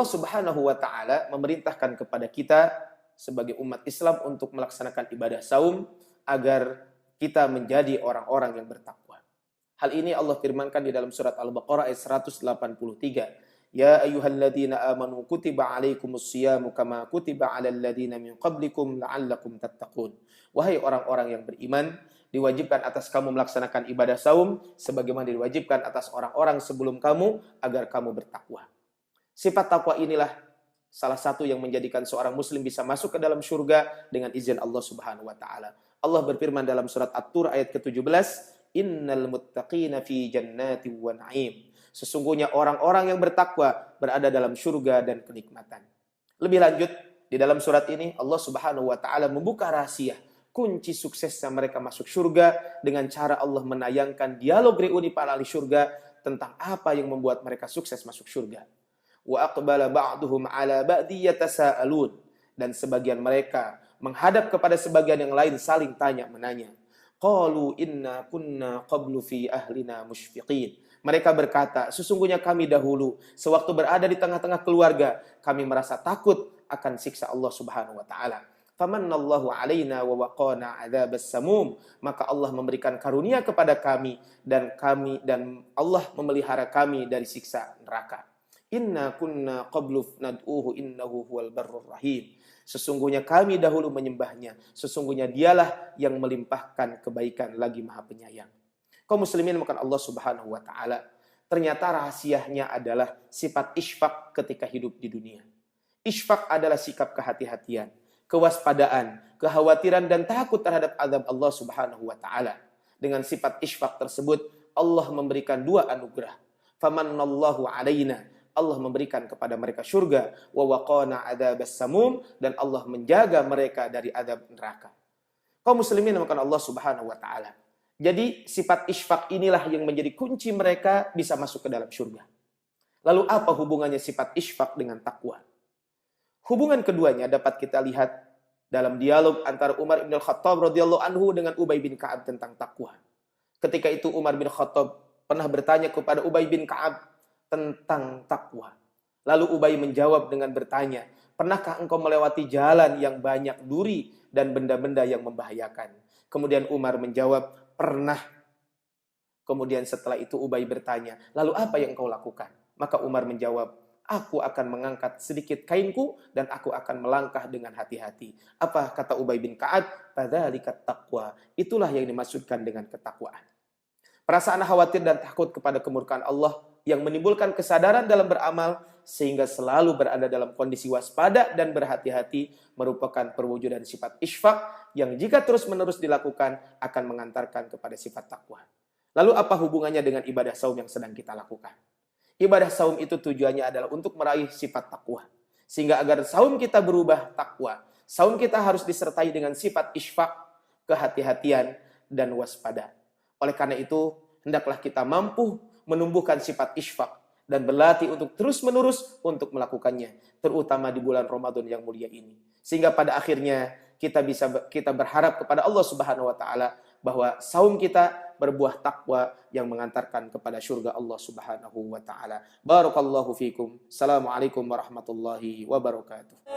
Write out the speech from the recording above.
Allah Subhanahu wa taala memerintahkan kepada kita sebagai umat Islam untuk melaksanakan ibadah saum agar kita menjadi orang-orang yang bertakwa. Hal ini Allah firmankan di dalam surat Al-Baqarah ayat 183. Ya ayyuhalladzina amanu kutiba alaikumus siyamu kama kutiba alal ladzina min qablikum la'allakum tattaqun. Wahai orang-orang yang beriman, diwajibkan atas kamu melaksanakan ibadah saum sebagaimana diwajibkan atas orang-orang sebelum kamu agar kamu bertakwa. Sifat takwa inilah salah satu yang menjadikan seorang muslim bisa masuk ke dalam surga dengan izin Allah Subhanahu wa taala. Allah berfirman dalam surat At-Tur ayat ke-17, "Innal muttaqina fi jannati wa na'im." Sesungguhnya orang-orang yang bertakwa berada dalam surga dan kenikmatan. Lebih lanjut, di dalam surat ini Allah Subhanahu wa taala membuka rahasia kunci suksesnya mereka masuk surga dengan cara Allah menayangkan dialog reuni para ahli surga tentang apa yang membuat mereka sukses masuk surga. Wa aqbala ba'duhum 'ala ba'di yatasaalun, dan sebagian mereka menghadap kepada sebagian yang lain saling tanya menanya. Qalu inna kunna qablu fi ahlina musyfiqin. Mereka berkata, sesungguhnya kami dahulu sewaktu berada di tengah-tengah keluarga, kami merasa takut akan siksa Allah Subhanahu wa taala. Famannallahu 'alaina wa waqana 'adzabas samum. Maka Allah memberikan karunia kepada kami dan Allah memelihara kami dari siksa neraka. Inna kunna qablu nad'uhu innahu huwal barrur rahim. Sesungguhnya kami dahulu menyembahnya. Sesungguhnya dialah yang melimpahkan kebaikan lagi maha penyayang. Kaum muslimin makan Allah Subhanahu wa taala. Ternyata rahasianya adalah sifat isfaq ketika hidup di dunia. Isfaq adalah sikap kehati-hatian, kewaspadaan, kekhawatiran dan takut terhadap azab Allah Subhanahu wa taala. Dengan sifat isfaq tersebut Allah memberikan dua anugerah. Famannallahu 'alaina, Allah memberikan kepada mereka surga, wa waqana adzabas samum, dan Allah menjaga mereka dari azab neraka. Kaum muslimin makan Allah Subhanahu wa taala. Jadi sifat isfaq inilah yang menjadi kunci mereka bisa masuk ke dalam surga. Lalu apa hubungannya sifat isfaq dengan takwa? Hubungan keduanya dapat kita lihat dalam dialog antara Umar bin Khattab radhiyallahu anhu dengan Ubay bin Ka'ab tentang takwa. Ketika itu Umar bin Khattab pernah bertanya kepada Ubay bin Ka'ab tentang takwa. Lalu Ubay menjawab dengan bertanya, pernahkah engkau melewati jalan yang banyak duri dan benda-benda yang membahayakan? Kemudian Umar menjawab, pernah. Kemudian setelah itu Ubay bertanya, lalu apa yang engkau lakukan? Maka Umar menjawab, aku akan mengangkat sedikit kainku dan aku akan melangkah dengan hati-hati. Apa kata Ubay bin Ka'ab? Fadzalika taqwa. Itulah yang dimaksudkan dengan ketakwaan. Perasaan khawatir dan takut kepada kemurkaan Allah yang menimbulkan kesadaran dalam beramal sehingga selalu berada dalam kondisi waspada dan berhati-hati merupakan perwujudan sifat isfaq yang jika terus-menerus dilakukan akan mengantarkan kepada sifat takwa. Lalu apa hubungannya dengan ibadah saum yang sedang kita lakukan? Ibadah saum itu tujuannya adalah untuk meraih sifat takwa. Sehingga agar saum kita berubah takwa, saum kita harus disertai dengan sifat isfaq, kehati-hatian dan waspada. Oleh karena itu, hendaklah kita mampu menumbuhkan sifat isfaq dan berlatih untuk terus-menerus untuk melakukannya, terutama di bulan Ramadan yang mulia ini. Sehingga pada akhirnya kita berharap kepada Allah Subhanahu wa taala bahwa saum kita berbuah takwa yang mengantarkan kepada surga Allah Subhanahu wa taala. Barakallahu fikum. Assalamualaikum warahmatullahi wabarakatuh.